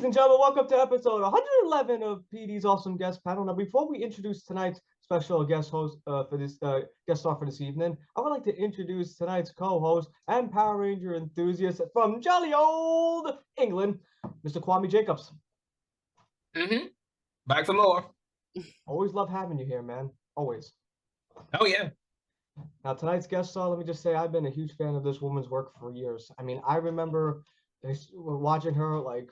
Ladies and gentlemen, welcome to episode 111 of PD's Awesome Guest Panel. Now, before we introduce tonight's special guest host for this guest star for this evening, I would like to introduce tonight's co-host and Power Ranger enthusiast from jolly old England, Mr. Kwame Jacobs. Back for more. Always love having you here, man. Always. Oh yeah. Now, tonight's guest star, let me just say, I've been a huge fan of this woman's work for years. I mean, I remember watching her like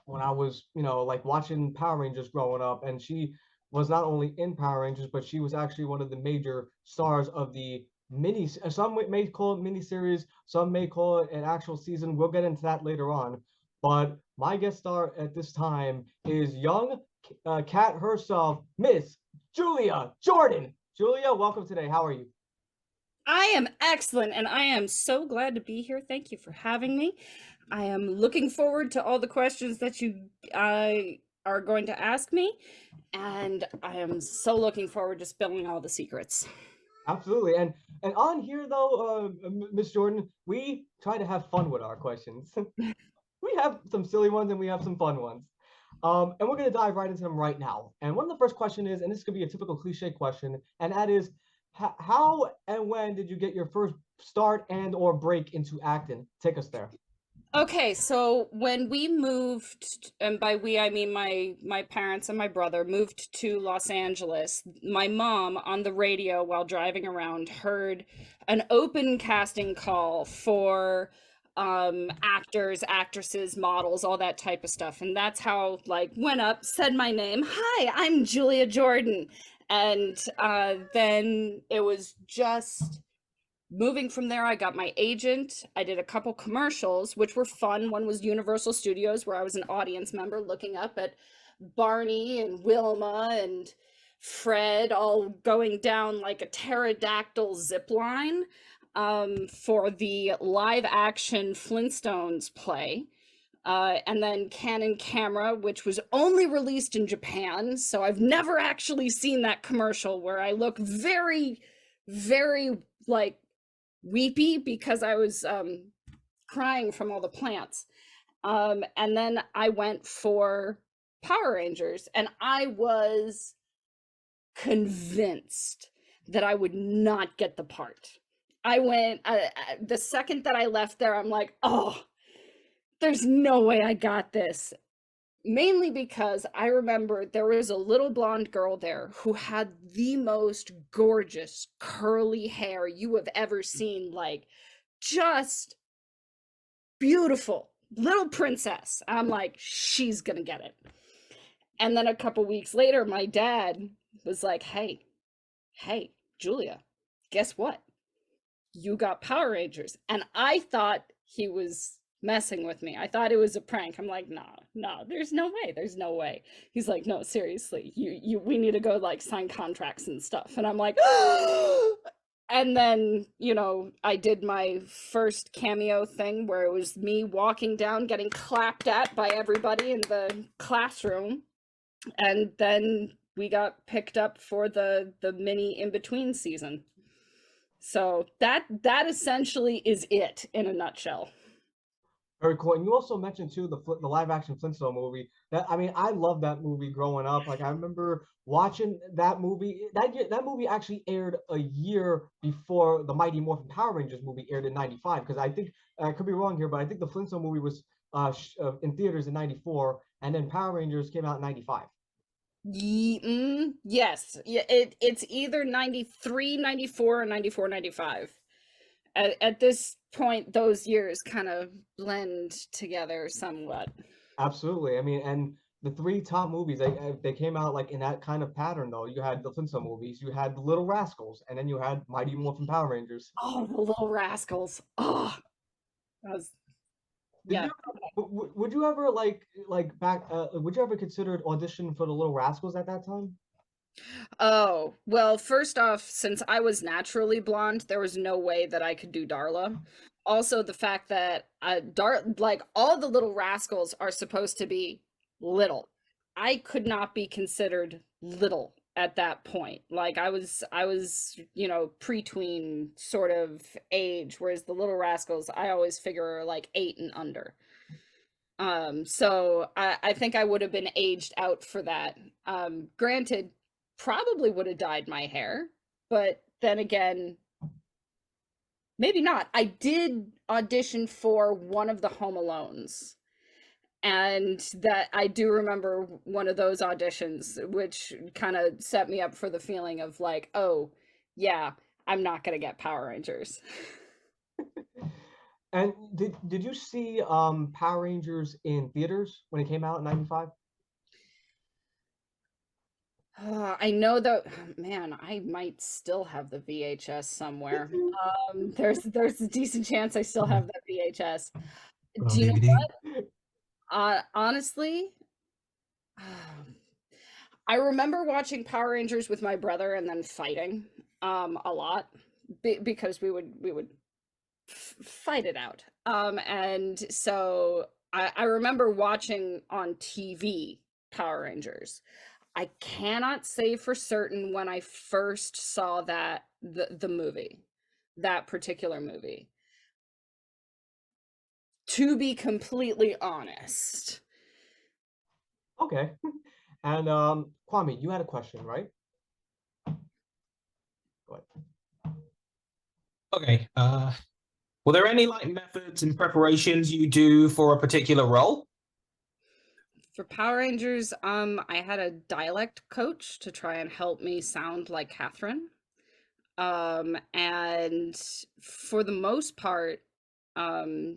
when I was, like watching Power Rangers growing up, and she was not only in Power Rangers, but she was actually one of the major stars of the mini. Some may call it mini series, some may call it an actual season. We'll get into that later on. But my guest star at this time is young cat herself, Miss Julia Jordan. Julia, welcome today. How are you? I am excellent, and I am so glad to be here. Thank you for having me. I am looking forward to all the questions that you are going to ask me, and I am so looking forward to spilling all the secrets. Absolutely. And on here though, Miss Jordan, we try to have fun with our questions. We have some silly ones and we have some fun ones. And we're going to dive right into them right now. And one of the first questions is, and this could be a typical cliche question, and that is, how and when did you get your first start and or break into acting? Take us there. Okay, so when we moved, and by we I mean my parents and my brother moved to Los Angeles, my mom on the radio while driving around heard an open casting call for actors, actresses, models, all that type of stuff. And that's how like went up, said my name, "Hi, I'm Julia Jordan." And then it was just moving from there. I got my agent. I did a couple commercials, which were fun. One was Universal Studios, where I was an audience member looking up at Barney and Wilma and Fred all going down like a pterodactyl zip line for the live action Flintstones play. And then Canon Camera, which was only released in Japan. So I've never actually seen that commercial where I look very, very like weepy because I was crying from all the plants. And then I went for Power Rangers, and I was convinced that I would not get the part. I went, the second that I left there, I'm like, oh, there's no way I got this. Mainly because I remember there was a little blonde girl there who had the most gorgeous curly hair you have ever seen, like just beautiful little princess. I'm like, she's gonna get it. And then a couple weeks later, my dad was like, hey, Julia, guess what? You got Power Rangers. And I thought he was messing with me. I thought it was a prank. I'm like, no, there's no way. He's like, no, seriously, we need to go like sign contracts and stuff. And I'm like, and then, I did my first cameo thing where it was me walking down, getting clapped at by everybody in the classroom. And then we got picked up for the mini in-between season. So that essentially is it in a nutshell. Very cool. And you also mentioned too the live action Flintstone movie. I love that movie growing up. Like I remember watching that movie. That movie actually aired a year before the Mighty Morphin Power Rangers movie aired in '95. Because I think I could be wrong here, but I think the Flintstone movie was in theaters in '94, and then Power Rangers came out in '95. Yes, yeah, it's either 93, 94, or 94, 95. At this point, those years kind of blend together somewhat. Absolutely. I mean, and the three top movies they came out like in that kind of pattern though. You had the Flintstone movies, you had the Little Rascals, and then you had Mighty Morphin Power Rangers. Oh, the Little Rascals. Oh, that was yeah. Would you ever would you ever consider audition for the Little Rascals at that time? Oh, well, first off, since I was naturally blonde, there was no way that I could do Darla. Also, the fact that like all the Little Rascals are supposed to be little. I could not be considered little at that point. Like I was, pre-tween sort of age, whereas the Little Rascals, I always figure are like 8 and under. So I think I would have been aged out for that. Granted, probably would have dyed my hair, but then again, maybe not. I did audition for one of the Home Alones, and that I do remember one of those auditions, which kind of set me up for the feeling of like, oh, yeah, I'm not gonna get Power Rangers. And did you see Power Rangers in theaters when it came out in '95? I know that, man, I might still have the VHS somewhere. There's a decent chance I still have that VHS. Put on Do you know DVD. honestly, I remember watching Power Rangers with my brother and then fighting a lot because we would fight it out. And so I remember watching on TV Power Rangers. I cannot say for certain when I first saw the movie, that particular movie. To be completely honest. Okay. And Kwame, you had a question, right? Go ahead. Okay. Were there any like methods and preparations you do for a particular role? For Power Rangers, I had a dialect coach to try and help me sound like Catherine. And for the most part,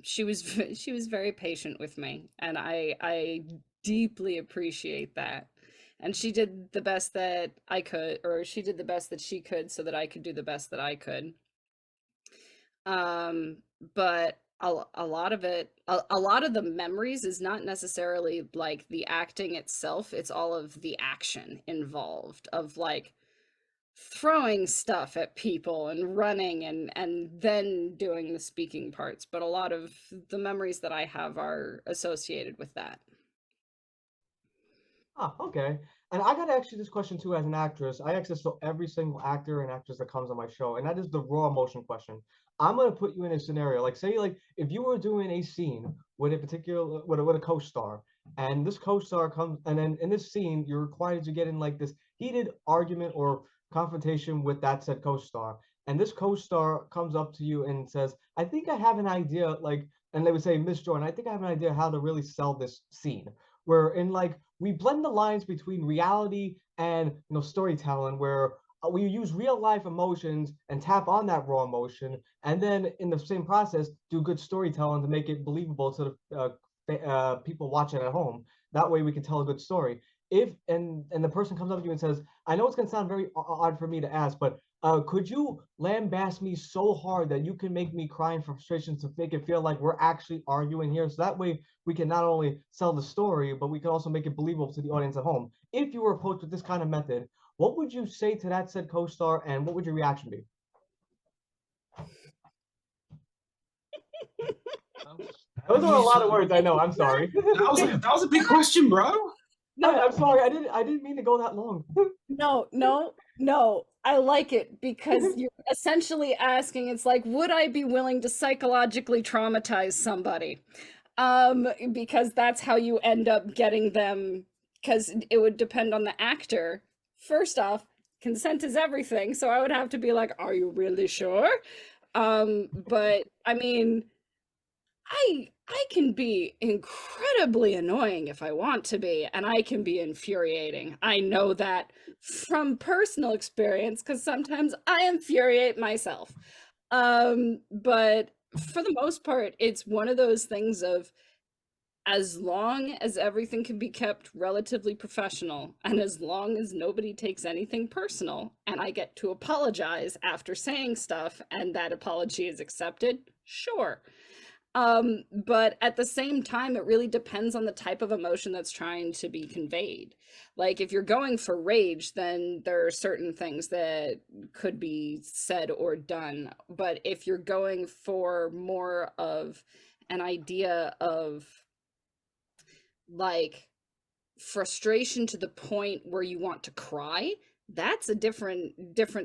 she was she was very patient with me, and I deeply appreciate that. And she did the best that I could, or she did the best that she could so that I could do the best that I could. Um, but a lot of it, a lot of the memories is not necessarily like the acting itself, it's all of the action involved of like throwing stuff at people and running and then doing the speaking parts. But a lot of the memories that I have are associated with that. Ah, okay. And I got actually this question too as an actress. I ask this to every single actor and actress that comes on my show, and that is the raw emotion question. I'm gonna put you in a scenario, like say like if you were doing a scene with a particular with a co-star, and this co-star comes and then in this scene you're required to get in like this heated argument or confrontation with that said co-star. And this co-star comes up to you and says, I think I have an idea, like, and they would say, Miss Jordan, I think I have an idea how to really sell this scene. Where in like we blend the lines between reality and storytelling where we use real life emotions and tap on that raw emotion and then in the same process do good storytelling to make it believable to the people watching at home. That way we can tell a good story. If and the person comes up to you and says, I know it's going to sound very odd for me to ask, but could you lambast me so hard that you can make me cry in frustration to make it feel like we're actually arguing here, so that way we can not only sell the story, but we can also make it believable to the audience at home. If you were approached with this kind of method, what would you say to that said co-star, and what would your reaction be? Those are a lot of words. I know. I'm sorry. That was a big question, bro. No, I'm sorry. I didn't mean to go that long. no. I like it because you're essentially asking, it's like, would I be willing to psychologically traumatize somebody? Because that's how you end up getting them, because it would depend on the actor. First off, consent is everything, so I would have to be like, are you really sure? But I mean, I can be incredibly annoying if I want to be, and I can be infuriating. I know that from personal experience because sometimes I infuriate myself. But for the most part, it's one of those things of as long as everything can be kept relatively professional and as long as nobody takes anything personal and I get to apologize after saying stuff and that apology is accepted, sure. But at the same time, it really depends on the type of emotion that's trying to be conveyed. Like if you're going for rage, then there are certain things that could be said or done. But if you're going for more of an idea of like frustration to the point where you want to cry, that's a different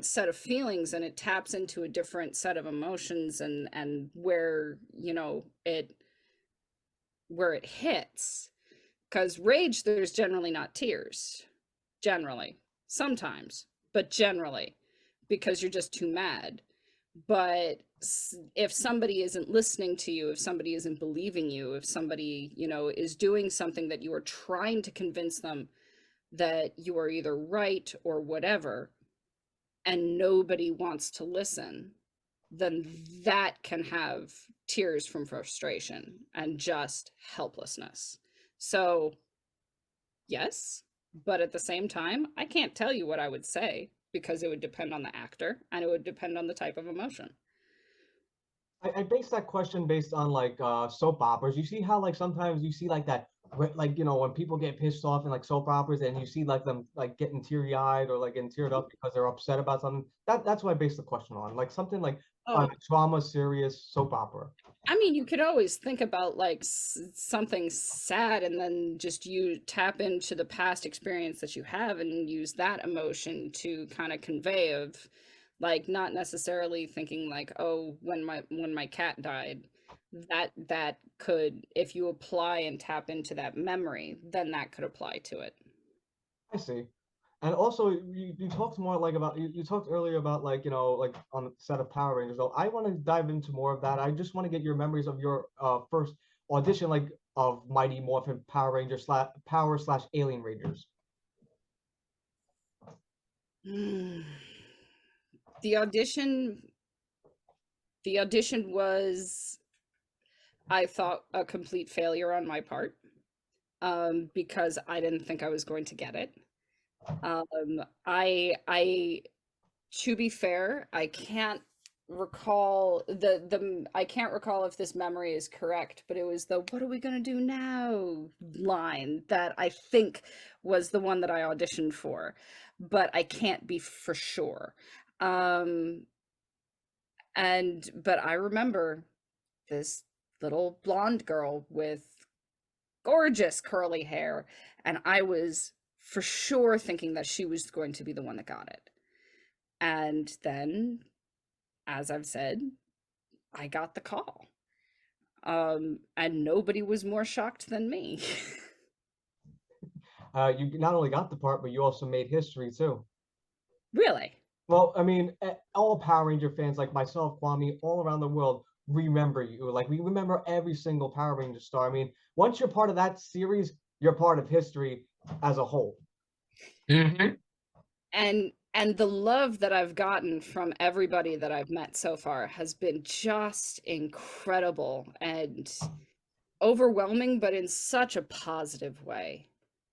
set of feelings, and it taps into a different set of emotions, and where it where it hits. Because rage, there's generally not tears. Generally. Sometimes, but generally, because you're just too mad. But if somebody isn't listening to you, if somebody isn't believing you, if somebody, is doing something that you are trying to convince them that you are either right or whatever, and nobody wants to listen, then that can have tears from frustration and just helplessness. So, yes, but at the same time, I can't tell you what I would say because it would depend on the actor and it would depend on the type of emotion. I base that question based on like soap operas. You see how like sometimes you see like that like when people get pissed off in like soap operas and you see like them like getting teary eyed or like getting teared up because they're upset about something. That's what I base the question on. Like something like a Oh, drama serious soap opera. I mean, you could always think about like something sad and then just you tap into the past experience that you have and use that emotion to kind of convey of like not necessarily thinking like, oh, when my cat died, that could, if you apply and tap into that memory, then that could apply to it. I see. And also, you talked more like about you talked earlier about like like on the set of Power Rangers. So I want to dive into more of that. I just want to get your memories of your first audition, like of Mighty Morphin Power Ranger slash Power slash Alien Rangers. The audition the audition was, I thought, a complete failure on my part, because I didn't think I was going to get it. I to be fair, I can't recall I can't recall if this memory is correct, but it was the "what are we gonna do now" line that I think was the one that I auditioned for, but I can't be for sure. Um, but I remember this little blonde girl with gorgeous curly hair, and I was for sure thinking that she was going to be the one that got it. And then, as I've said, I got the call. And nobody was more shocked than me. You not only got the part, but you also made history too. Really? Well, I mean, all Power Ranger fans like myself, Kwame, all around the world remember you. Like we remember every single Power Ranger star. I mean, once you're part of that series, you're part of history as a whole. Mm-hmm. And the love that I've gotten from everybody that I've met so far has been just incredible and overwhelming, but in such a positive way.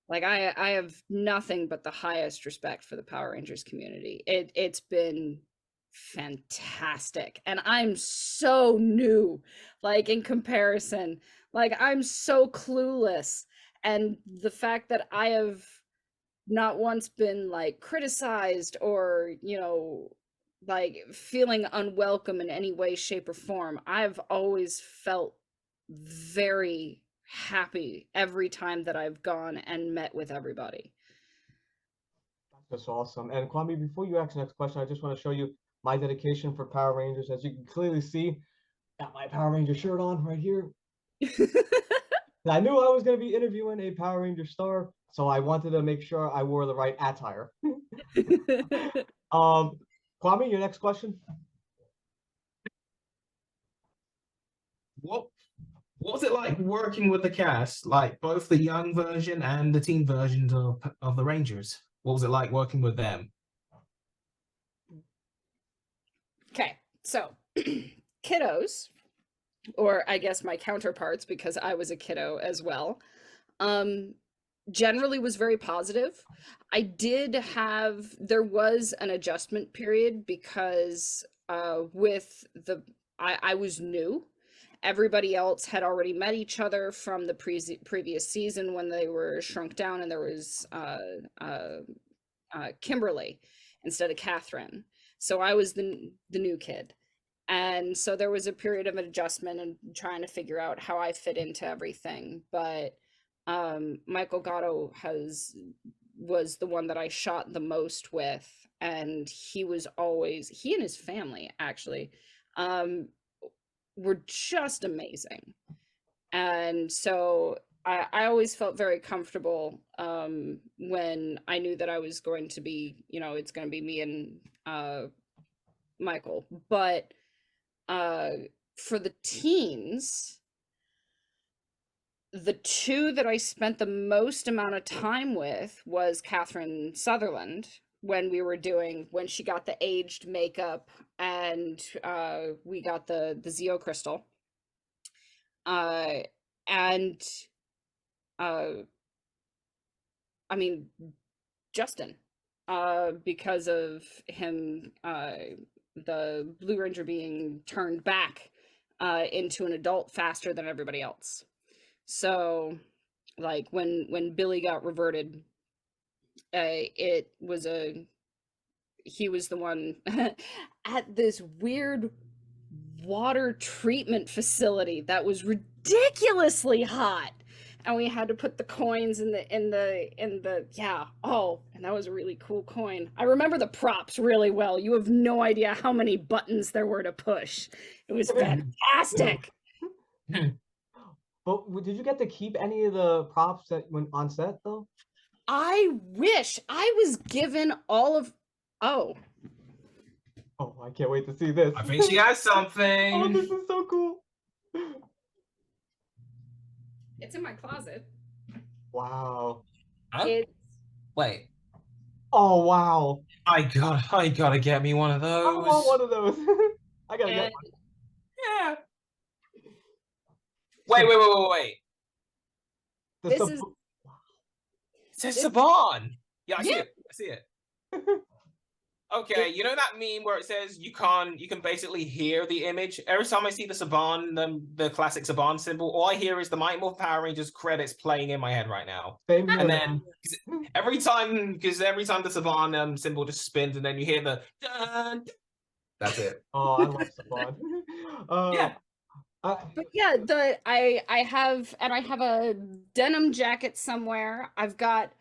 Like I have nothing but the highest respect for the Power Rangers community. It's been fantastic. And I'm so new, like in comparison. Like I'm so clueless. And the fact that I have not once been like criticized or, like feeling unwelcome in any way, shape, or form, I've always felt very happy every time that I've gone and met with everybody. That's awesome. And Kwame, before you ask the next question, I just want to show you my dedication for Power Rangers. As you can clearly see, got my Power Ranger shirt on right here. I knew I was going to be interviewing a Power Ranger star, so I wanted to make sure I wore the right attire. Kwame, your next question. What what was it like working with the cast, like both the young version and the teen versions of the Rangers? What was it like working with them? Okay, so kiddos, or I guess my counterparts, because I was a kiddo as well, generally was very positive. There was an adjustment period because I was new. Everybody else had already met each other from the previous season when they were shrunk down, and there was Kimberly instead of Catherine. So I was the new kid. And so there was a period of adjustment and trying to figure out how I fit into everything. But Michael Gatto was the one that I shot the most with, and he and his family actually were just amazing. And so I always felt very comfortable when I knew that I was going to be, it's going to be me and Michael. But for the teens, the two that I spent the most amount of time with was Catherine Sutherland when she got the aged makeup and we got the Zeo crystal. And I mean, Justin, because of him, the Blue Ranger being turned back into an adult faster than everybody else. So, like when Billy got reverted, he was the one at this weird water treatment facility that was ridiculously hot, and we had to put the coins in the yeah. Oh, and that was a really cool coin. I remember the props really well. You have no idea how many buttons there were to push. It was fantastic. But did you get to keep any of the props that went on set though? I wish I was given all of. Oh, I can't wait to see this. I think she has Oh, something. this is so cool. it's in my closet. Wow. Huh? Wait, Oh wow. I gotta get me one of I those. want one of those. I gotta get And one. Yeah. Wait. The this sub- is It says This- Saban. Yeah, I see Yeah. it. I see it. Okay, you know that meme where it says you can basically hear the image? Every time I see the Saban, the classic Saban symbol, all I hear is the Mighty Morphin Power Rangers credits playing in my head right now. Same here. And then every time the Saban symbol just spins, and then you hear the dun, that's it. Oh, I love Saban. Yeah. But yeah, I have a denim jacket somewhere. I've got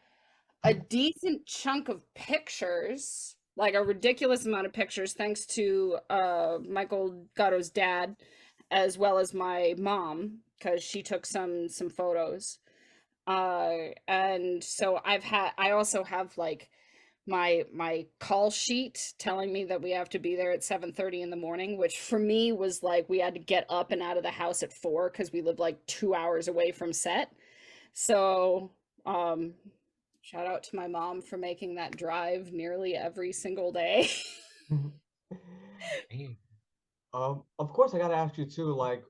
a decent chunk of pictures, like a ridiculous amount of pictures, thanks to Michael Gatto's dad, as well as my mom, because she took some photos. And so I also have like my call sheet telling me that we have to be there at 7:30 in the morning, which for me was like we had to get up and out of the house at 4 because we lived like 2 hours away from set. So shout out to my mom for making that drive nearly every single day. Of course, I gotta ask you too. Like,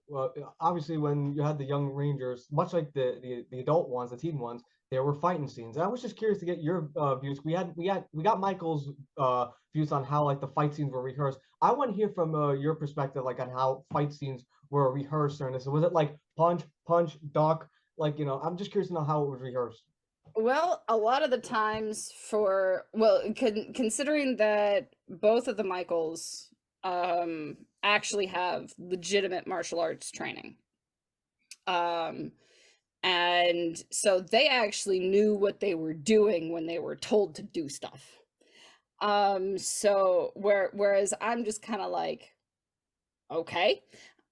obviously, when you had the young Rangers, much like the adult ones, the teen ones, there were fighting scenes. And I was just curious to get your views. We got Michael's views on how like the fight scenes were rehearsed. I want to hear from your perspective, like on how fight scenes were rehearsed during this. Was it like punch, duck? Like, I'm just curious to know how it was rehearsed. Well, a lot of the times considering that both of the Michaels actually have legitimate martial arts training. And so they actually knew what they were doing when they were told to do stuff. So whereas I'm just kind of like, okay.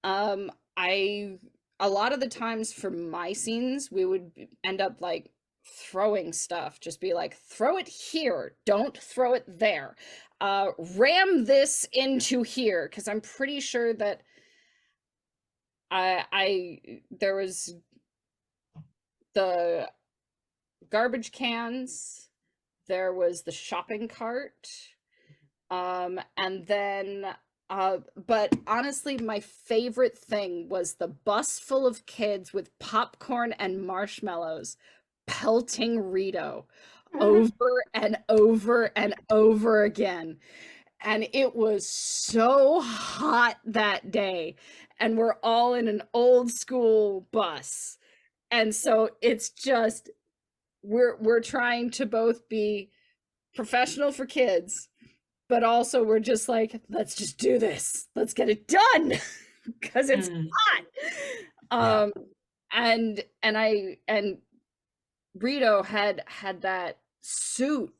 A lot of the times for my scenes, we would end up like throwing stuff, just be like, throw it here, don't throw it there. Ram this into here, because I'm pretty sure that there was the garbage cans, there was the shopping cart, and then but honestly, my favorite thing was the bus full of kids with popcorn and marshmallows pelting Rito over and over and over again. And it was so hot that day. And we're all in an old school bus. And so it's just, we're trying to both be professional for kids, but also we're just like, let's just do this. Let's get it done because it's hot. And Rito had that suit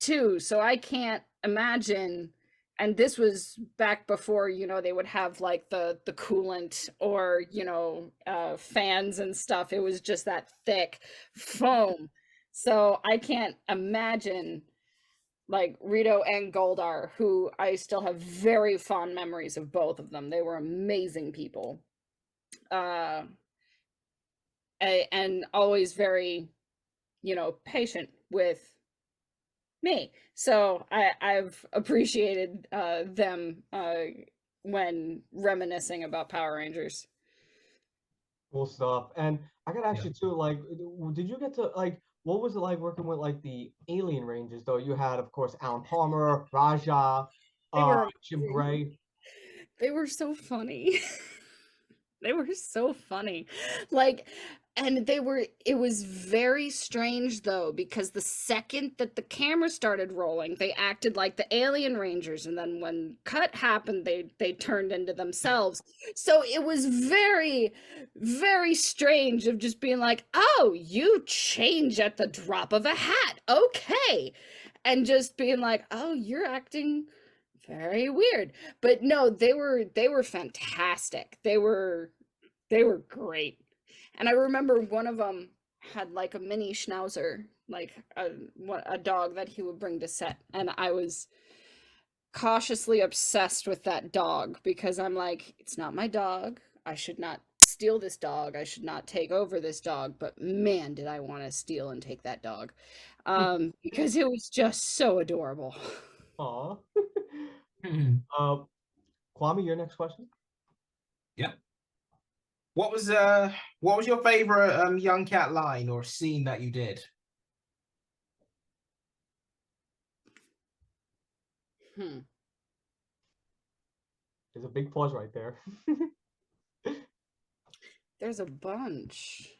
too, so I can't imagine and this was back before, you know, they would have like the coolant or, you know, fans and stuff. It was just that thick foam. So I can't imagine like Rito and Goldar, who I still have very fond memories of both of them. They were amazing people. And always very, you know, patient with me. So I've appreciated them when reminiscing about Power Rangers. Cool stuff. And I gotta ask you too, like, did you get to like, what was it like working with like the Alien Rangers? Though you had, of course, Alan Palmer, Raja, They were Jim amazing. Gray. They were so funny. They were so funny. Like, and it was very strange though, because the second that the camera started rolling, they acted like the Alien Rangers, and then when cut happened, they turned into themselves. So it was very, very strange of just being like, oh, you change at the drop of a hat. Okay. And just being like, oh, you're acting very weird. But no, they were fantastic. They were great. And I remember one of them had like a mini schnauzer, like a dog that he would bring to set, and I was cautiously obsessed with that dog because I'm like, it's not my dog. I should not steal this dog. I should not take over this dog. But man, did I want to steal and take that dog, because it was just so adorable. Aw. Kwame, your next question? Yeah. What was your favorite young cat line or scene that you did? There's a big pause right there. There's a bunch.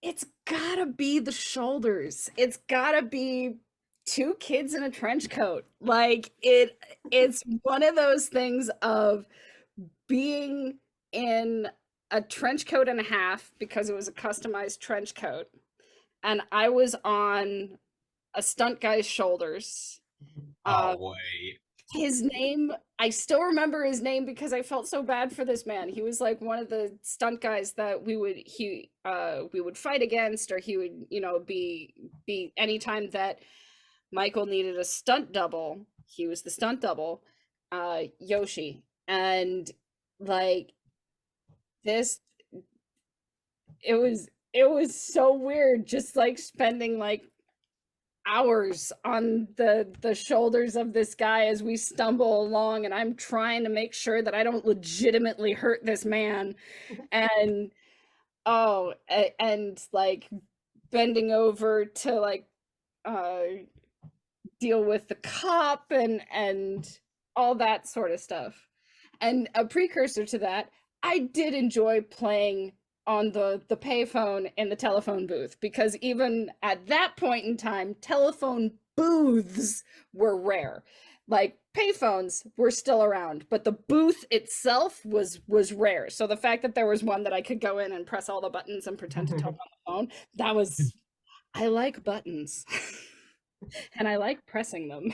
It's gotta be the shoulders. It's gotta be two kids in a trench coat. Like it's one of those things of being in a trench coat and a half because it was a customized trench coat, and I was on a stunt guy's shoulders. Wait. His name, I still remember his name because I felt so bad for this man. He was like one of the stunt guys that we would fight against, or he would, you know, be anytime that Michael needed a stunt double, he was the stunt double, Yoshi. And like this, it was so weird just like spending like hours on the shoulders of this guy as we stumble along, and I'm trying to make sure that I don't legitimately hurt this man. And and like bending over to like deal with the cop and all that sort of stuff. And a precursor to that, I did enjoy playing on the payphone in the telephone booth, because even at that point in time, telephone booths were rare. Like payphones were still around, but the booth itself was rare. So the fact that there was one that I could go in and press all the buttons and pretend to talk on the phone, that was, I like buttons. And I like pressing them.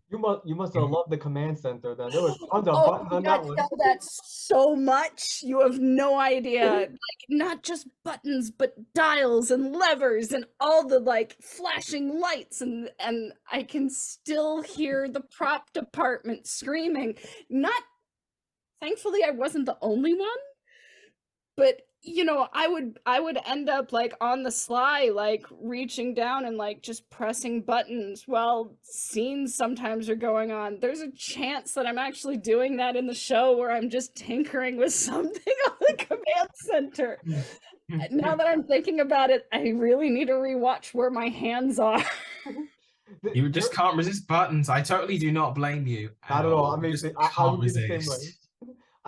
You must have loved the command center then. There was tons of buttons on that one. That's so much. You have no idea. Like not just buttons, but dials and levers and all the like flashing lights, and I can still hear the prop department screaming. Not, thankfully I wasn't the only one, but you know, I would end up like on the sly, like reaching down and like just pressing buttons while scenes sometimes are going on. There's a chance that I'm actually doing that in the show, where I'm just tinkering with something on the command center. Now that I'm thinking about it, I really need to rewatch where my hands are. You just can't resist buttons. I totally do not blame you. Not at all. I mean, I would be the same way.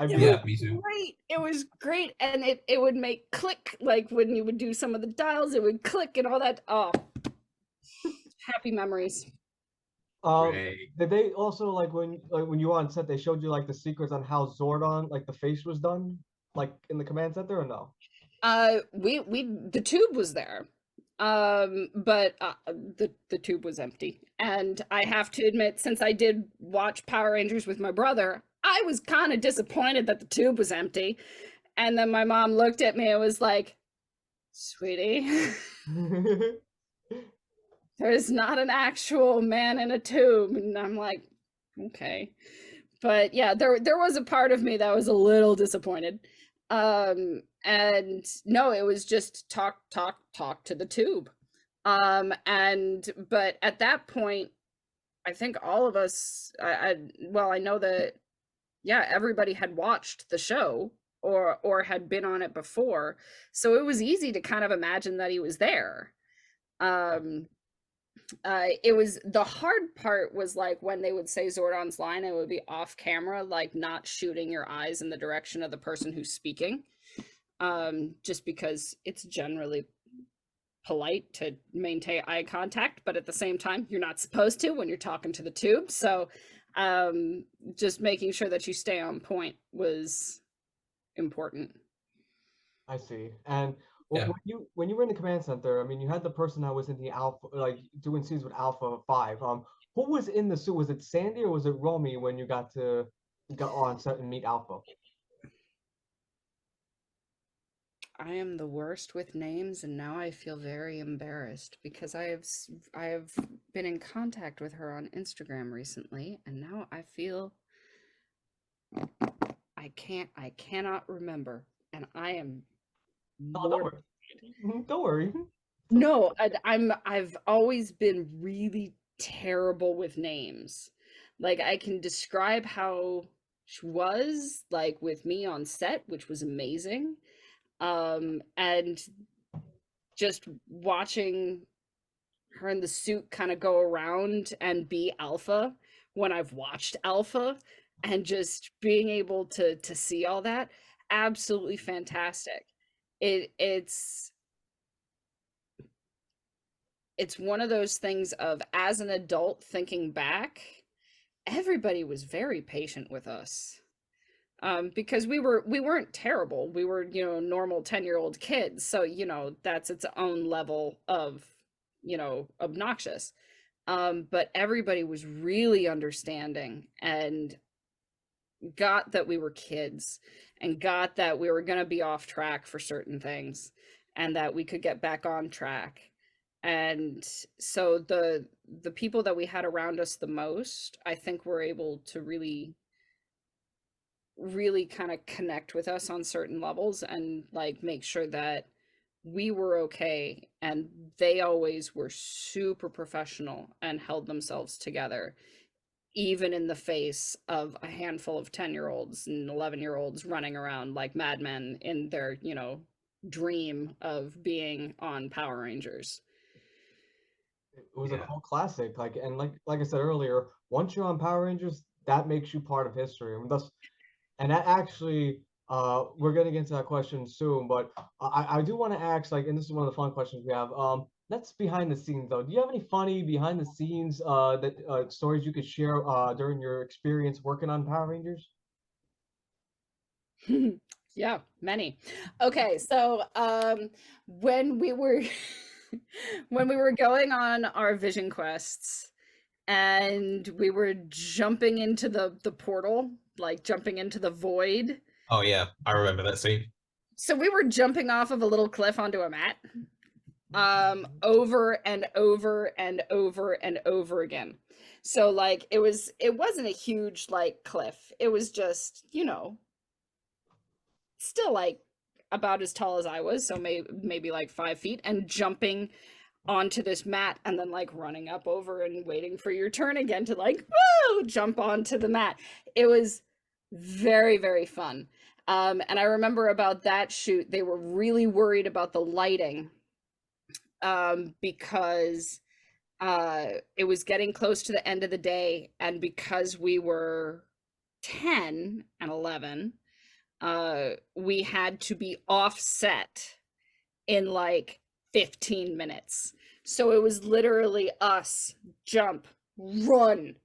Yeah, me too. Great. It was great, and it would make click, like when you would do some of the dials, it would click and all that. Oh, happy memories. Did they also like when you were on set, they showed you like the secrets on how Zordon, like the face was done, like in the command center, or no? We the tube was there. But the tube was empty. And I have to admit, since I did watch Power Rangers with my brother, I was kind of disappointed that the tube was empty. And then my mom looked at me and was like, "Sweetie, there's not an actual man in a tube." And I'm like, "Okay." But yeah, there was a part of me that was a little disappointed. And no, it was just talk to the tube. But at that point, I think all of us, well, I know that, yeah, everybody had watched the show or had been on it before, so it was easy to kind of imagine that he was there. Um, it was, the hard part was like when they would say Zordon's line, it would be off camera, like not shooting your eyes in the direction of the person who's speaking. Just because it's generally polite to maintain eye contact, but at the same time, you're not supposed to when you're talking to the tube. So just making sure that you stay on point was important. I see. And Yeah. when you were in the command center, I mean, you had the person that was in the Alpha, like doing scenes with Alpha 5. Who was in the suit? Was it Sandy or was it Romy when you got on set and meet Alpha? I am the worst with names, and now I feel very embarrassed because I have been in contact with her on Instagram recently, and now I feel I cannot remember, and I am Oh, don't worry. Don't worry. No, I've always been really terrible with names. Like, I can describe how she was, like, with me on set, which was amazing. And just watching her in the suit kind of go around and be Alpha when I've watched Alpha, and just being able to see all that, absolutely fantastic. It's one of those things of, as an adult thinking back, everybody was very patient with us. Because we weren't terrible. We were, normal 10-year-old kids. So, that's its own level of, obnoxious. But everybody was really understanding and got that we were kids and got that we were going to be off track for certain things and that we could get back on track. And so the people that we had around us the most, I think, were able to really kind of connect with us on certain levels and like make sure that we were okay. And they always were super professional and held themselves together, even in the face of a handful of 10-year-olds and 11-year-olds running around like madmen in their, dream of being on Power Rangers. It was a Yeah. cult classic. Like I said earlier, once you're on Power Rangers, that makes you part of history. And that actually, we're gonna get into that question soon, but I do want to ask, like, and this is one of the fun questions we have. That's behind the scenes though. Do you have any funny behind the scenes stories you could share during your experience working on Power Rangers? Yeah, many. Okay, so when we were when we were going on our vision quests and we were jumping into the portal, like jumping into the void. Oh yeah, I remember that scene. So we were jumping off of a little cliff onto a mat, over and over and over and over again. So like it wasn't a huge like cliff. It was just, still like about as tall as I was, so maybe like 5 feet, and jumping onto this mat and then like running up over and waiting for your turn again to like, woo, jump onto the mat. It was very, very fun. And I remember about that shoot, they were really worried about the lighting, because it was getting close to the end of the day, and because we were 10 and 11, we had to be offset in like 15 minutes. So it was literally us jump, run,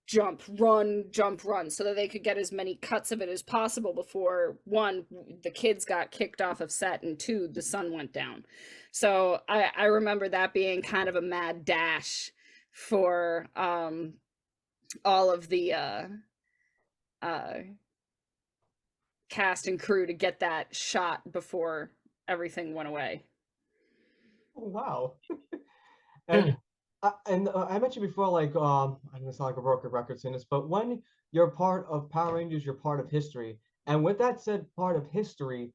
jump, run, jump, run, so that they could get as many cuts of it as possible before, one, the kids got kicked off of set, and two, the sun went down. So I remember that being kind of a mad dash for all of the cast and crew to get that shot before everything went away. Oh, wow. And I mentioned before, like, I'm gonna sound like a broken record saying this, but when you're part of Power Rangers, you're part of history. And with that said, part of history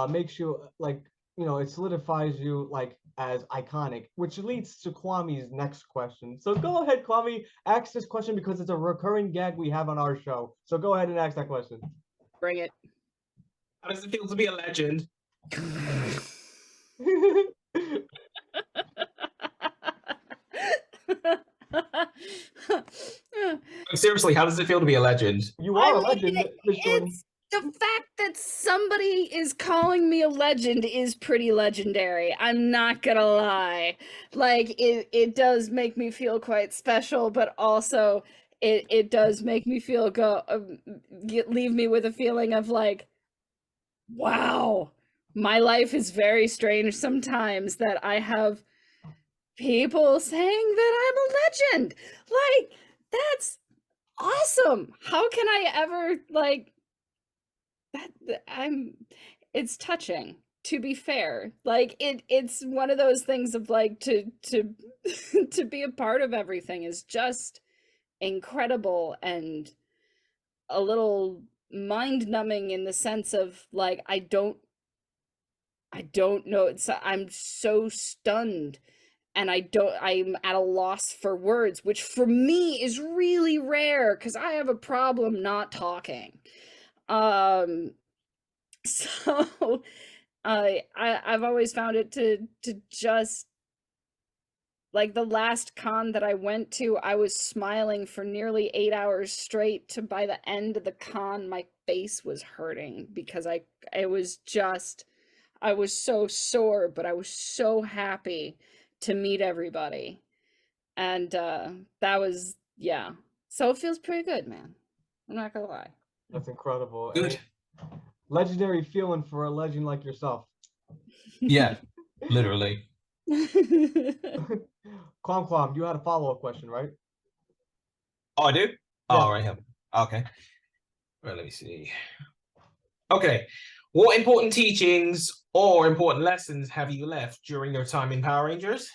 makes you like, it solidifies you like as iconic, which leads to Kwame's next question. So go ahead, Kwame, ask this question because it's a recurring gag we have on our show. So go ahead and ask that question. Bring it. How does it feel to be a legend? Seriously, how does it feel to be a legend? You are I a legend, mean, Miss Jordan. it's the fact that somebody is calling me a legend is pretty legendary. I'm not gonna lie. Like it does make me feel quite special, but also it does make me feel leave me with a feeling of like, wow, my life is very strange sometimes that I have people saying that I'm a legend. Like, that's awesome. How can I ever like that it's touching, to be fair. Like it's one of those things of like to to be a part of everything is just incredible and a little mind-numbing in the sense of like I don't know, I'm so stunned and I'm at a loss for words, which for me is really rare because I have a problem not talking. So I've always found it to just like the last con that I went to, I was smiling for nearly 8 hours straight to by the end of the con my face was hurting because I was so sore, but I was so happy to meet everybody. And that was, yeah. So it feels pretty good, man. I'm not gonna lie. That's incredible. Good. Legendary feeling for a legend like yourself. Yeah, literally. Quam, you had a follow-up question, right? Oh, I do? Yeah. Oh, right here. Okay. Right, let me see. Okay. What important teachings or important lessons have you left during your time in Power Rangers?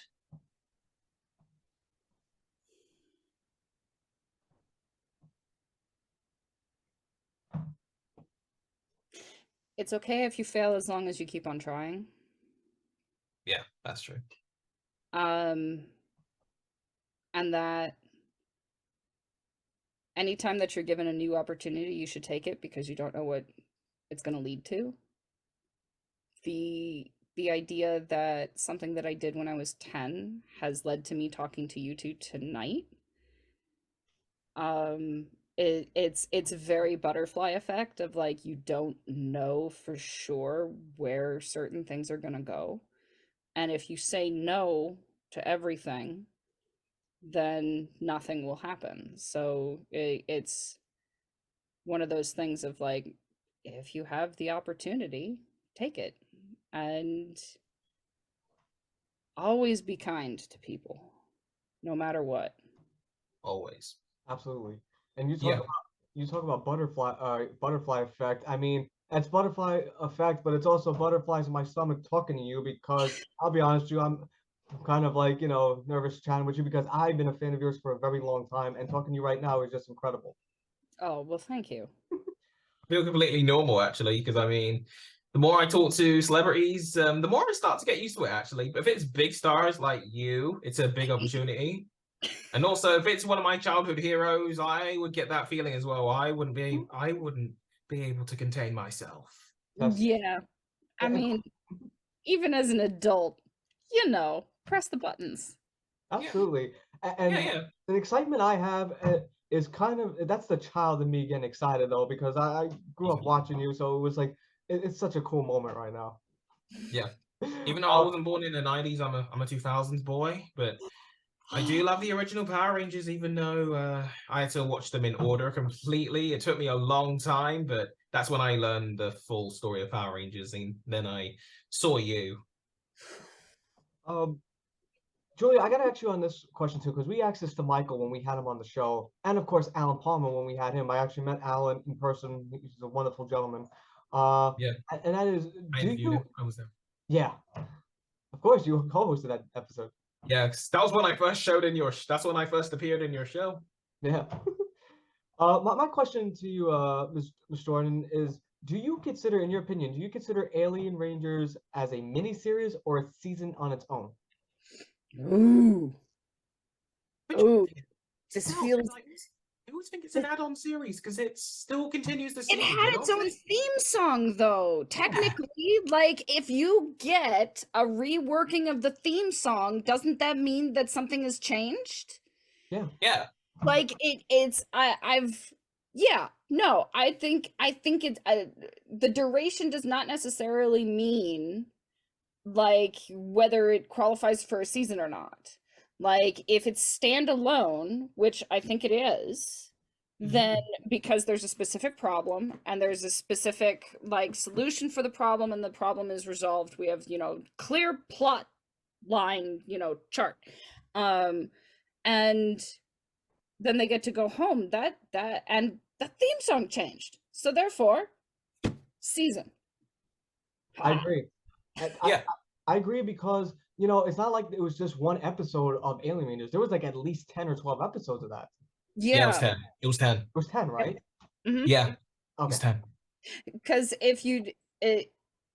It's okay if you fail as long as you keep on trying. Yeah, that's true. And that anytime that you're given a new opportunity, you should take it because you don't know what it's going to lead to. The idea that something that I did when I was 10 has led to me talking to you two tonight. It's a very butterfly effect of like you don't know for sure where certain things are going to go. And if you say no to everything, then nothing will happen. So it's one of those things of like, if you have the opportunity, take it. And always be kind to people, no matter what. Always. Absolutely. And Yeah. you talk about butterfly effect. I mean, it's butterfly effect, but it's also butterflies in my stomach talking to you because I'll be honest with you, I'm kind of like, nervous chatting with you because I've been a fan of yours for a very long time and talking to you right now is just incredible. Oh, well, thank you. I feel completely normal actually, because I mean, the more I talk to celebrities, the more I start to get used to it actually. But if it's big stars like you, it's a big opportunity. And also, if it's one of my childhood heroes, I would get that feeling as well. I wouldn't be able to contain myself. Yeah. I mean, even as an adult, press the buttons. Absolutely. And Yeah. the excitement I have is kind of, that's the child in me getting excited though, because I grew up watching you. So it was like, it's such a cool moment right now. Yeah. Even though I wasn't born in the 90s, I'm a 2000s boy, but I do love the original Power Rangers, even though I had to watch them in order completely. It took me a long time, but that's when I learned the full story of Power Rangers, and then I saw you. Um, Julia, I gotta ask you on this question too, because we asked this to Michael when we had him on the show, and of course Alan Palmer when we had him. I actually met Alan in person. He's a wonderful gentleman. Yeah, And that is, I do interviewed you? him. I was there. Yeah, of course you co-hosted that episode. Yeah, 'cause that was when I first showed in your. That's when I first appeared in your show. Yeah. My question to you, Ms. Jordan, is: do you consider, in your opinion, do you consider Alien Rangers as a miniseries or a season on its own? Ooh. Which Ooh. This still, feels. like, I always think it's an add-on series because it still continues the It series. had its own theme song, though. Technically, like, if you get a reworking of the theme song, doesn't that mean that something has changed? Yeah. Yeah. Like, yeah, no, I think it's, the duration does not necessarily mean, like, whether it qualifies for a season or not. Like, if it's standalone, which I think it is, then because there's a specific problem and there's a specific, like, solution for the problem and the problem is resolved, we have, clear plot line, chart. And then they get to go home. And the theme song changed. So therefore, season. I agree. Yeah. I agree because, it's not like it was just one episode of Alien Rangers. There was like at least 10 or 12 episodes of that. Yeah, it was Yeah. 10. It was 10. It was 10, right? Yeah, it was Okay. 10. Because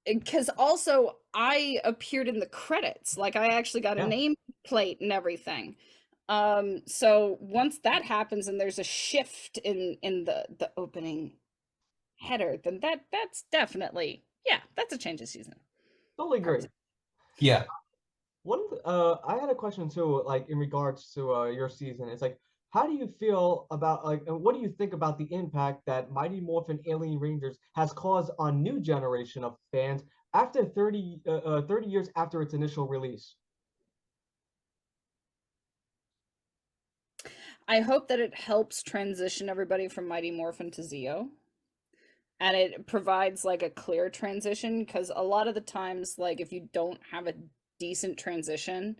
because also I appeared in the credits. Like, I actually got a Yeah. name plate and everything. So once that happens and there's a shift in the opening header, then that's definitely, yeah, that's a change of season. Totally agree. Yeah. I had a question too, like in regards to your season. It's like, how do you feel about, like, and what do you think about the impact that Mighty Morphin Alien Rangers has caused on new generation of fans after 30 years after its initial release? I hope that it helps transition everybody from Mighty Morphin to Zeo. And it provides, like, a clear transition, because a lot of the times, like, if you don't have a decent transition,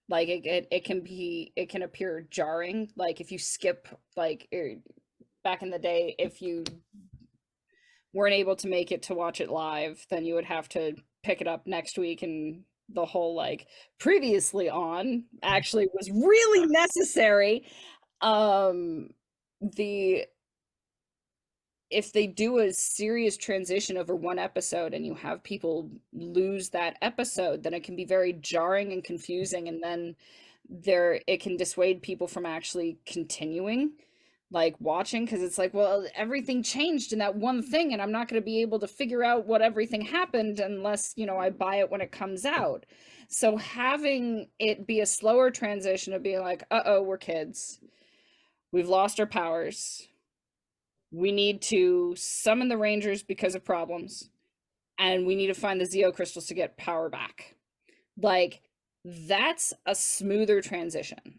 like, it can appear jarring. Like, if you skip, like, back in the day, if you weren't able to make it to watch it live, then you would have to pick it up next week, and the whole, like, previously on actually was really necessary. If they do a serious transition over one episode and you have people lose that episode, then it can be very jarring and confusing, and then it can dissuade people from actually continuing, like, watching, because it's like, well, everything changed in that one thing and I'm not going to be able to figure out what everything happened unless, I buy it when it comes out. So having it be a slower transition of being like, uh-oh, we're kids, we've lost our powers, we need to summon the Rangers because of problems, and we need to find the Zeo crystals to get power back. Like, that's a smoother transition.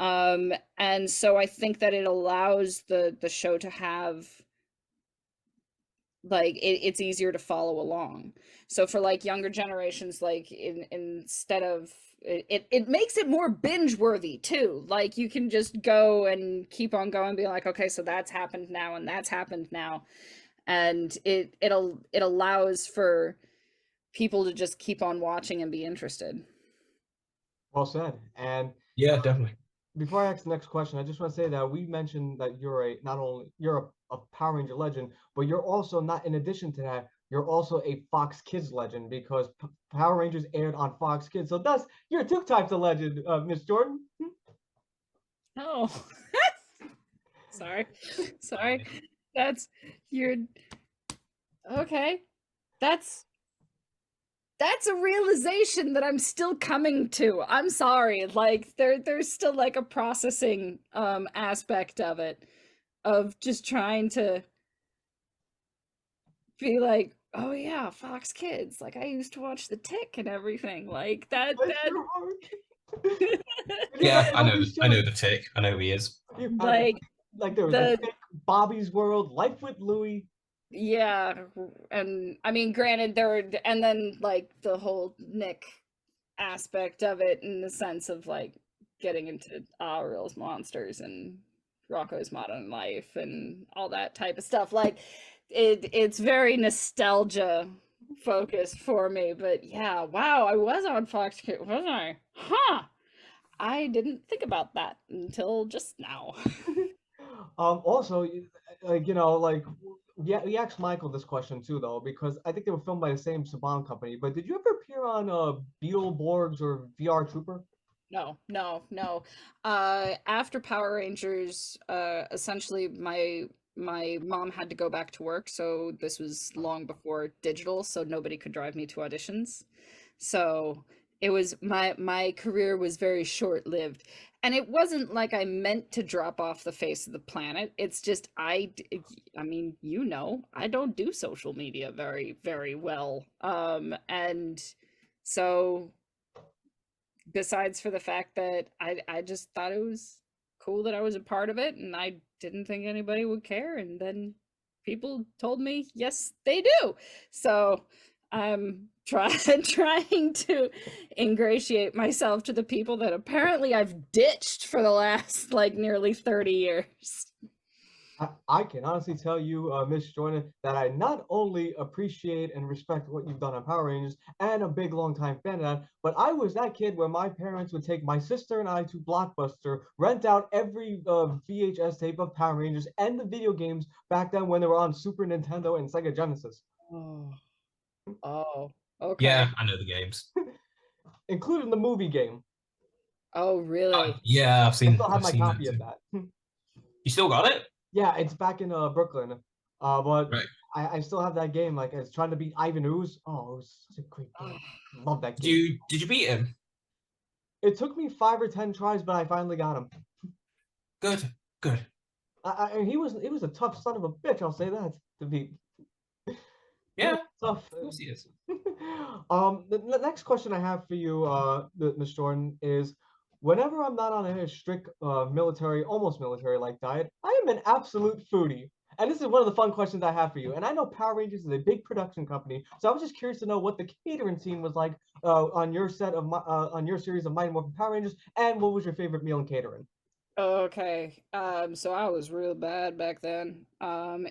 And so I think that it allows the show to have, like, it's easier to follow along. So for, like, younger generations, like, instead of it makes it more binge worthy too. Like, you can just go and keep on going, be like, okay, so that's happened now and that's happened now, and it allows for people to just keep on watching and be interested. Well said. And Yeah, definitely. before I ask the next question, I just want to say that we mentioned that you're a Power Ranger legend, but you're also, not in addition to that, you're also a Fox Kids legend, because Power Rangers aired on Fox Kids. So thus, you're two types of legend, Miss Jordan. Oh, sorry. That's you're okay. That's a realization that I'm still coming to. I'm sorry. Like, there's still, like, a processing aspect of it, of just trying to be like, oh yeah, Fox Kids. Like, I used to watch The Tick and everything. Like, that Bless your heart. Yeah, I know. these I know shows? the tick. I know who he is. Like there was the the Tick, Bobby's World, Life with Louie. yeah, and I mean, granted, and then like the whole Nick aspect of it in the sense of like getting into Real's Monsters and Rocco's Modern Life and all that type of stuff. Like it's very nostalgia focused for me. But yeah, wow, I was on Fox Kids, wasn't I? Huh. I didn't think about that until just now. Also, like you know, like yeah, we asked Michael this question too, though, because I think they were filmed by the same Saban company. But did you ever appear on Beetleborgs or VR Trooper? No, no, no. After Power Rangers, essentially my mom had to go back to work, so this was long before digital, so nobody could drive me to auditions. So it was my career was very short-lived. And it wasn't like I meant to drop off the face of the planet. It's just I mean, you know, I don't do social media very, very well. And so besides for the fact that I just thought it was cool that I was a part of it and I didn't think anybody would care, and then people told me yes they do. So I'm trying to ingratiate myself to the people that apparently I've ditched for the last like nearly 30 years. I can honestly tell you, Miss Jordan, that I not only appreciate and respect what you've done on Power Rangers and a big long time fan of that, but I was that kid where my parents would take my sister and I to Blockbuster, rent out every VHS tape of Power Rangers and the video games back then when they were on Super Nintendo and Sega Genesis, Oh, oh, okay. Yeah, I know the games. including the movie game. Oh, really? Yeah, I still have I've my seen that copy of too. that. You still got it? Yeah, it's back in Brooklyn. But Right. I still have that game. Like, it's trying to beat Ivan Ooze. Oh, it was such a great game. Love that game. Did you beat him? It took me 5 or 10 tries, but I finally got him. Good, good. And he was a tough son of a bitch. I'll say that to beat. Yeah, Tough. of course he is. The next question I have for you, Miss Jordan, is whenever I'm not on a strict military, almost military like diet, I am an absolute foodie. And this is one of the fun questions I have for you. And I know Power Rangers is a big production company, so I was just curious to know what the catering scene was like on your set of on your series of Mighty Morphin Power Rangers, and what was your favorite meal in catering? Okay. So I was real bad back then,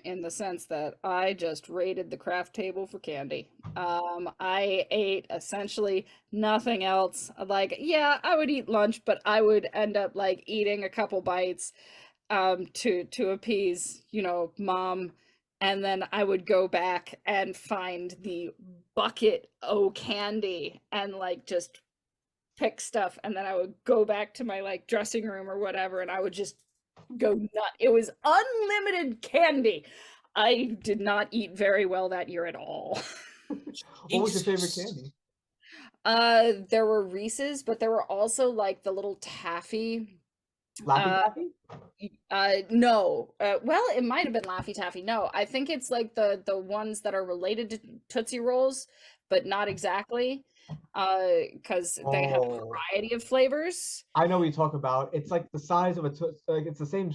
in the sense that I just raided the craft table for candy. I ate essentially nothing else. Like, yeah, I would eat lunch, but I would end up like eating a couple bites, to appease, you know, mom. And then I would go back and find the bucket o' candy and like just pick stuff, and then I would go back to my like dressing room or whatever and I would just go nut. It was unlimited candy. I did not eat very well that year at all. What was your favorite Jesus. candy? There were Reese's, but there were also like the little taffy. Laffy Uh, Taffy? no. Well, it might have been Laffy Taffy. No, I think it's like the ones that are related to Tootsie Rolls, but not exactly. Because they have a Oh, variety of flavors. I know what you talk about. It's like the size of a like it's the same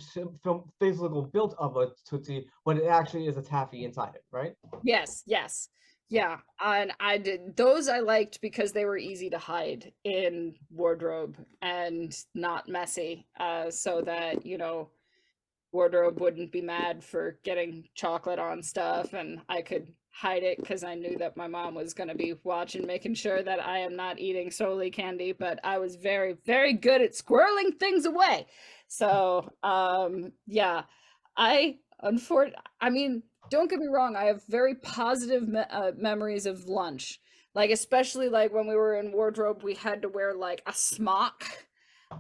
physical built of a Tootsie, but it actually is a taffy inside it, right? Yes, yes. Yeah, and I did those I liked because they were easy to hide in wardrobe and not messy, so that, you know, wardrobe wouldn't be mad for getting chocolate on stuff and I could hide it because I knew that my mom was going to be watching, making sure that I am not eating solely candy, but I was very, very good at squirreling things away. So, yeah, I mean, don't get me wrong, I have very positive memories of lunch. Like, especially like when we were in wardrobe, we had to wear like a smock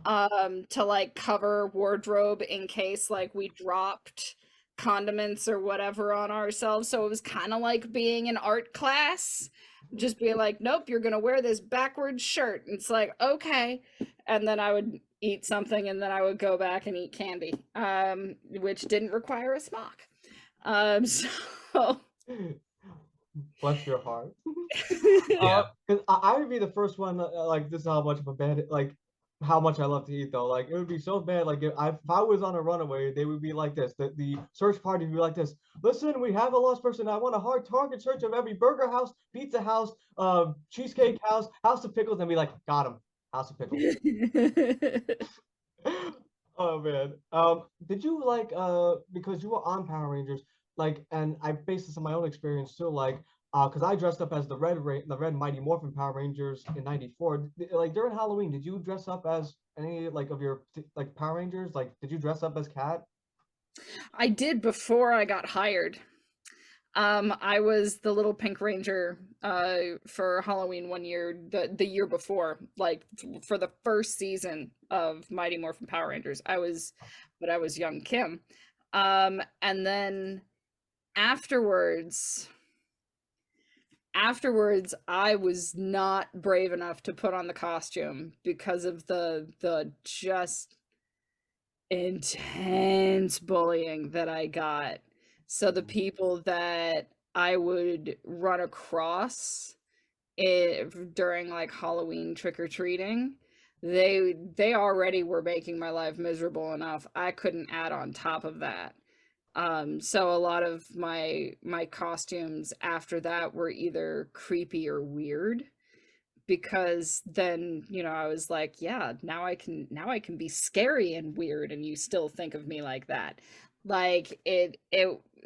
to like cover wardrobe in case like we dropped condiments or whatever on ourselves. So it was kind of like being in art class, just being like, nope, you're gonna wear this backwards shirt. And it's like, okay. And then I would eat something and then I would go back and eat candy, which didn't require a smock. So Bless your heart. Yeah. Because I would be the first one. Like, this is how much of a bad like how much I love to eat though. Like it would be so bad. Like if I was on a runaway, they would be like this. The search party would be like this. Listen, we have a lost person. I want a hard target search of every burger house, pizza house, cheesecake house, house of pickles, and be like, got him, house of pickles. Oh man. Did you like because you were on Power Rangers, like, and I based this on my own experience too, like, because I dressed up as the Red Mighty Morphin Power Rangers in '94. Like during Halloween, did you dress up as any like of your like Power Rangers? Like, did you dress up as Cat? I did before I got hired. I was the little pink ranger for Halloween one year, the year before, like for the first season of Mighty Morphin Power Rangers. But I was young Kim. And then afterwards, I was not brave enough to put on the costume because of the just intense bullying that I got. So the people that I would run across during like Halloween trick-or-treating, they already were making my life miserable enough. I couldn't add on top of that. So a lot of my costumes after that were either creepy or weird, because then, I was like, yeah, now I can be scary and weird and you still think of me like that. Like it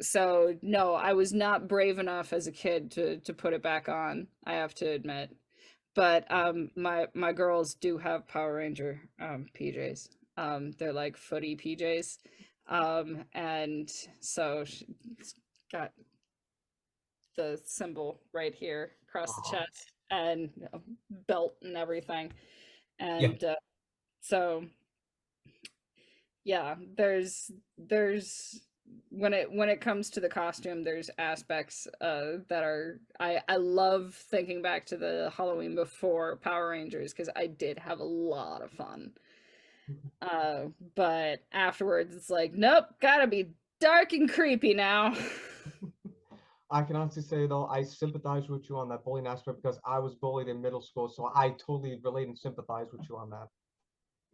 so no, I was not brave enough as a kid to put it back on, I have to admit. But my girls do have Power Ranger PJs. They're like footy PJs. And so it's got the symbol right here across the chest, and belt and everything. And so yeah, there's when it comes to the costume, there's aspects that are I love thinking back to the Halloween before Power Rangers, because I did have a lot of fun. But afterwards it's like, nope, gotta be dark and creepy now. I can honestly say though, I sympathize with you on that bullying aspect because I was bullied in middle school, so I totally relate and sympathize with you on that.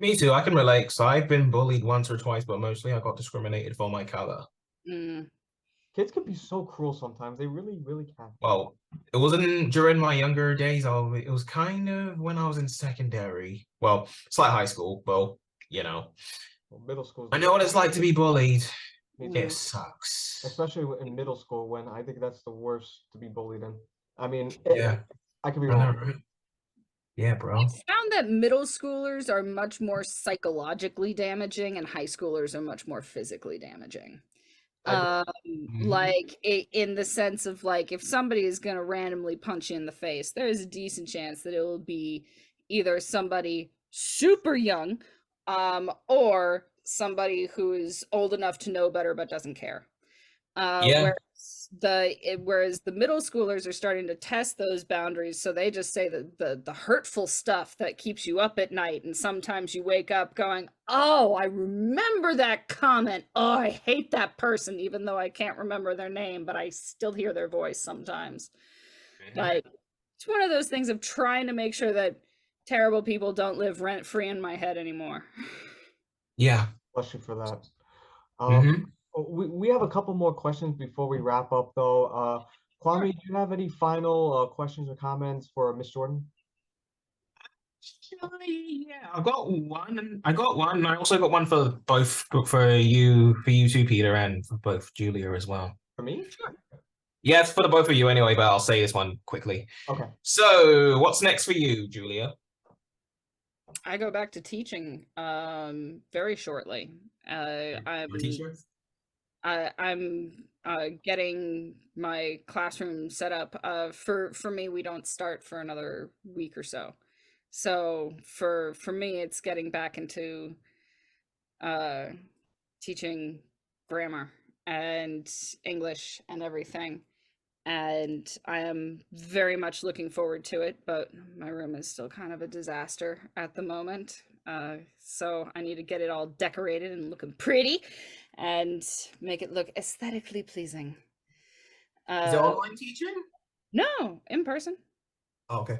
Me too. I can relate. So I've been bullied once or twice, but mostly I got discriminated for my color. Kids can be so cruel sometimes. They really, really can. Well, it wasn't during my younger days. It was kind of when I was in secondary. Well, it's like high school. Well, Well, middle school. I know what it's like to be bullied. Me It too. sucks. Especially in middle school, when I think that's the worst to be bullied in. I mean, Yeah, I could be I know, wrong. right? Yeah, bro. I found that middle schoolers are much more psychologically damaging and high schoolers are much more physically damaging. Like in the sense of, like, if somebody is going to randomly punch you in the face, there's a decent chance that it will be either somebody super young, or somebody who is old enough to know better but doesn't care. Yeah. Whereas the middle schoolers are starting to test those boundaries, so they just say the hurtful stuff that keeps you up at night, and sometimes you wake up going, oh, I remember that comment. Oh, I hate that person, even though I can't remember their name, but I still hear their voice sometimes. Like, it's one of those things of trying to make sure that terrible people don't live rent-free in my head anymore. Yeah. Bless you for that. We have a couple more questions before we wrap up, though. Kwame, do you have any final questions or comments for Miss Jordan? Yeah, I got one. And I also got one for both, for you too, Peter, and for both Julia as well. For me? Sure. Yeah, it's for the both of you anyway, but I'll say this one quickly. Okay. So, what's next for you, Julia? I go back to teaching very shortly. I'm getting my classroom set up. For me, we don't start for another week or so. So for me, it's getting back into teaching grammar and English and everything. And I am very much looking forward to it, but my room is still kind of a disaster at the moment. So I need to get it all decorated and looking pretty and make it look aesthetically pleasing. Is it online teaching? No, in person. Oh, okay.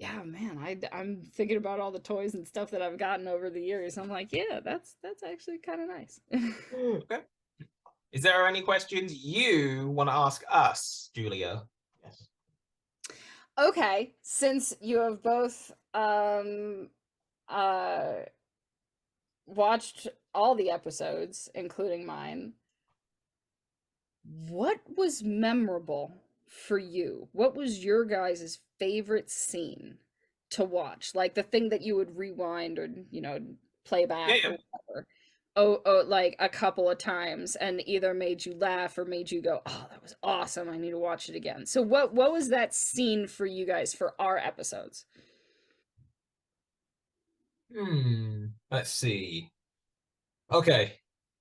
Yeah, man, I'm thinking about all the toys and stuff that I've gotten over the years. I'm like, yeah, that's actually kind of nice. Okay. Is there any questions you want to ask us, Julia? Yes. Okay, since you have both watched all the episodes, including mine, what was memorable for you? What was your guys' favorite scene to watch? Like the thing that you would rewind or, play back or Yeah. whatever. Oh, like a couple of times and either made you laugh or made you go, "Oh, that was awesome. I need to watch it again." So what was that scene for you guys for our episodes? Let's see. Okay.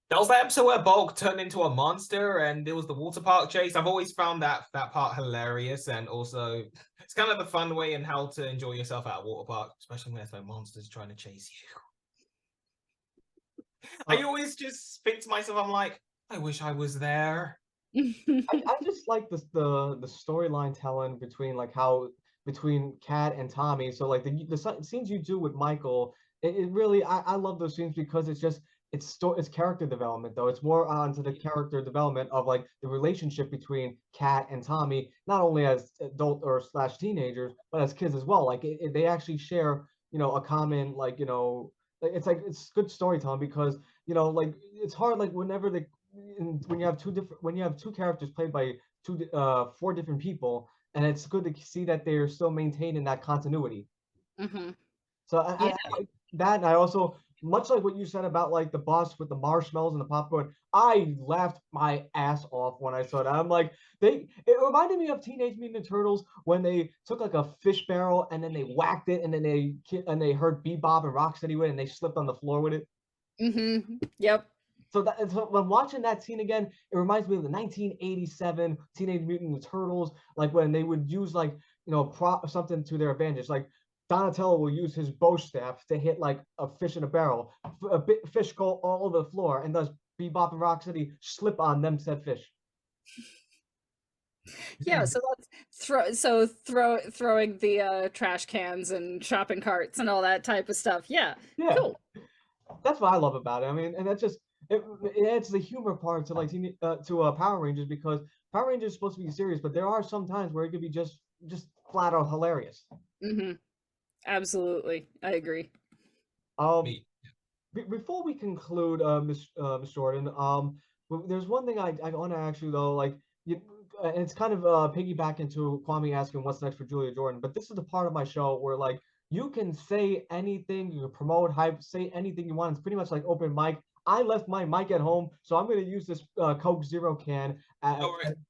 That was the episode where Bulk turned into a monster and it was the water park chase. I've always found that part hilarious, and also it's kind of the fun way and how to enjoy yourself at a water park, especially when there's no monsters trying to chase you. I always just think to myself, I'm like, I wish I was there. I just like the storyline telling between like how between Kat and Tommy. So like the scenes you do with Michael, it really I love those scenes because it's character development though. It's more onto the character development of like the relationship between Kat and Tommy, not only as adult or slash teenagers, but as kids as well. Like they actually share a common it's good storytelling because like it's hard like whenever when you have two characters played by four different people, and it's good to see that they're still maintaining that continuity. Mm-hmm. So Yeah. I like that, and I also much like what you said about like the boss with the marshmallows and the popcorn. I laughed my ass off when I saw that. I'm like, it reminded me of Teenage Mutant Ninja Turtles when they took like a fish barrel and then they whacked it, and then they heard Bebop and Rocksteady with it, and they slipped on the floor with it. Mm-hmm. Yep. So when watching that scene again, it reminds me of the 1987 Teenage Mutant Ninja Turtles, like when they would use like something to their advantage. Like Donatello will use his bow staff to hit like a fish in a barrel. Fish go all over the floor, and thus Bebop and Rocksteady slip on them said fish. Yeah, so that's throwing the trash cans and shopping carts and all that type of stuff. Yeah, Yeah, cool. that's what I love about it. I mean, and that's just it adds the humor part to like Power Rangers, because Power Rangers is supposed to be serious, but there are some times where it could be just flat out hilarious. Mm-hmm. Absolutely, I agree. Me. Before we conclude, Miss Jordan, there's one thing I want to ask you though, like and it's kind of piggyback into Kwame asking what's next for Julia Jordan, but this is the part of my show where like you can say anything, you can promote, hype, say anything you want. It's pretty much like open mic. I left my mic at home, so I'm going to use this Coke Zero can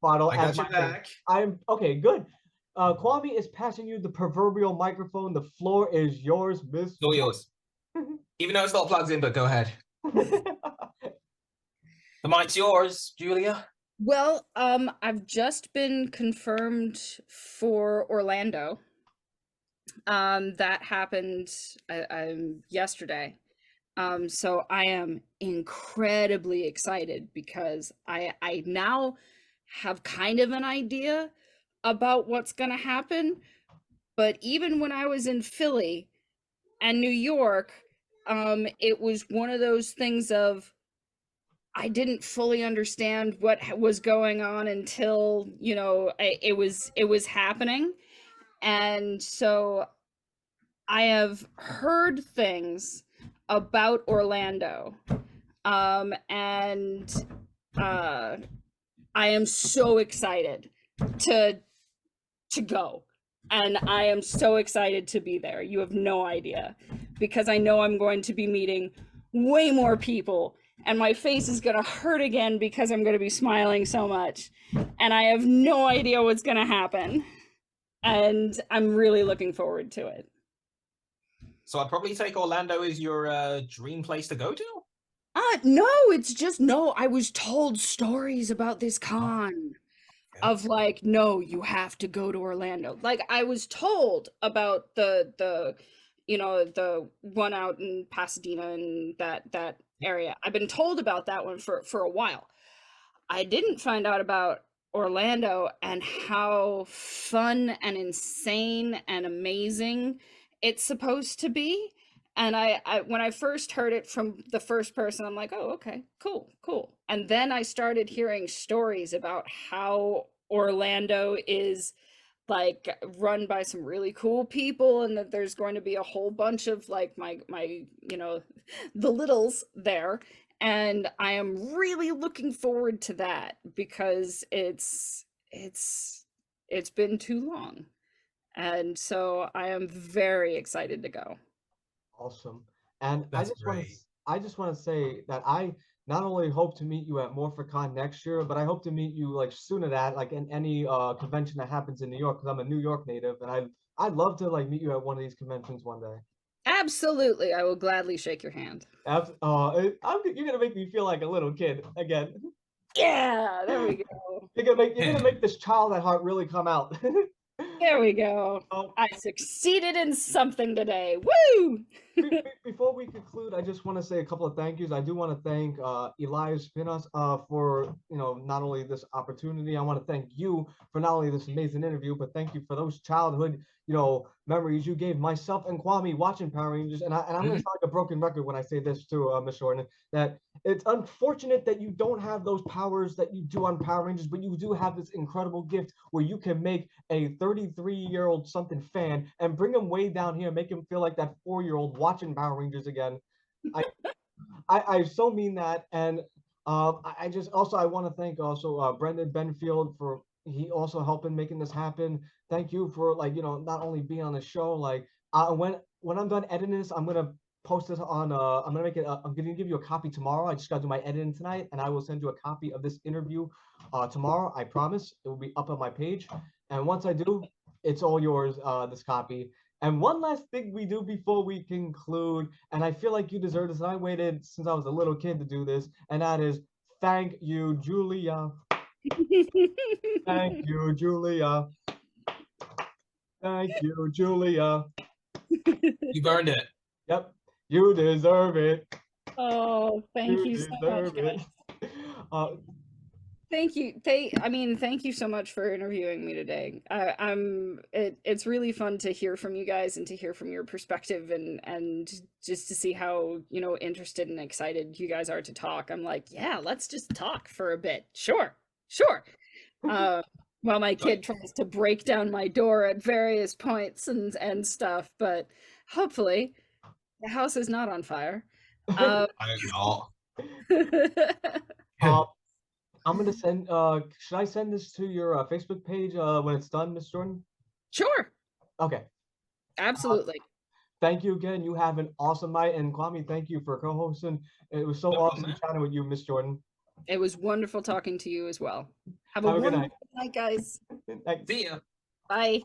bottle I as got my your thing. back. I'm okay, good. Kwame is passing you the proverbial microphone. The floor is yours, Miss. It's all yours. Even though it's not plugged in, but go ahead. The mic's yours, Julia. Well, I've just been confirmed for Orlando. That happened yesterday. So I am incredibly excited because I now have kind of an idea about what's gonna happen. But even when I was in Philly and New York, it was one of those things of I didn't fully understand what was going on until it was happening, and so I have heard things about Orlando, and I am so excited to go, and I am so excited to be there. You have no idea, because I know I'm going to be meeting way more people, and my face is going to hurt again because I'm going to be smiling so much, and I have no idea what's going to happen, and I'm really looking forward to it. So I'd probably take Orlando as your dream place to go to. No, it's just no. I was told stories about this con of like, no, you have to go to Orlando. Like I was told about the one out in Pasadena and that area. I've been told about that one for a while. I didn't find out about Orlando and how fun and insane and amazing it's supposed to be. And I when I first heard it from the first person, I'm like, oh, okay, cool, cool. And then I started hearing stories about how Orlando is like run by some really cool people, and that there's going to be a whole bunch of like my the littles there, and I am really looking forward to that because it's been too long, and so I am very excited to go. Awesome. And That's great. I just want to say that I not only hope to meet you at MorphiCon next year, but I hope to meet you like soon at that, like in any convention that happens in New York, because I'm a New York native, and I'd love to like meet you at one of these conventions one day. Absolutely, I will gladly shake your hand. You're gonna make me feel like a little kid again. Yeah, there we go. You're gonna make this child at heart really come out. There we go. Um, I succeeded in something today. Woo! Before we conclude, I just want to say a couple of thank yous. I do want to thank Elias Pinos for not only this opportunity. I want to thank you for not only this amazing interview, but thank you for those childhood memories you gave myself and Kwame watching Power Rangers. And I'm going to sound like a broken record when I say this too, Miss Jordan, that it's unfortunate that you don't have those powers that you do on Power Rangers, but you do have this incredible gift where you can make a 33-year-old something fan and bring him way down here, make him feel like that 4-year-old watching Power Rangers again. I so mean that. And I just also I want to thank also Brendan Benfield for he also helping making this happen. Thank you for not only being on the show, like when I'm done editing this, I'm gonna post this on I'm gonna make it I'm gonna give you a copy tomorrow. I just gotta do my editing tonight, and I will send you a copy of this interview tomorrow. I promise it will be up on my page, and once I do, it's all yours, this copy. And one last thing we do before we conclude, and I feel like you deserve this, and I waited since I was a little kid to do this, and that is thank you, Julia. Thank you, Julia. Thank you, Julia. You've earned it. Yep, you deserve it. Oh, thank you so much, deserve it. guys. Thank you. Thank you so much for interviewing me today. It's really fun to hear from you guys and to hear from your perspective, and just to see how, interested and excited you guys are to talk. I'm like, yeah, let's just talk for a bit. Sure. While my kid tries to break down my door at various points and stuff, but hopefully the house is not on fire. I know. I'm gonna send. Should I send this to your Facebook page when it's done, Miss Jordan? Sure. Okay. Absolutely. Thank you again. You have an awesome night, and Kwame, thank you for co-hosting. It was so awesome chatting with you, Miss Jordan. It was wonderful talking to you as well. Have a Have a good wonderful night, guys. Thanks. See ya. Bye.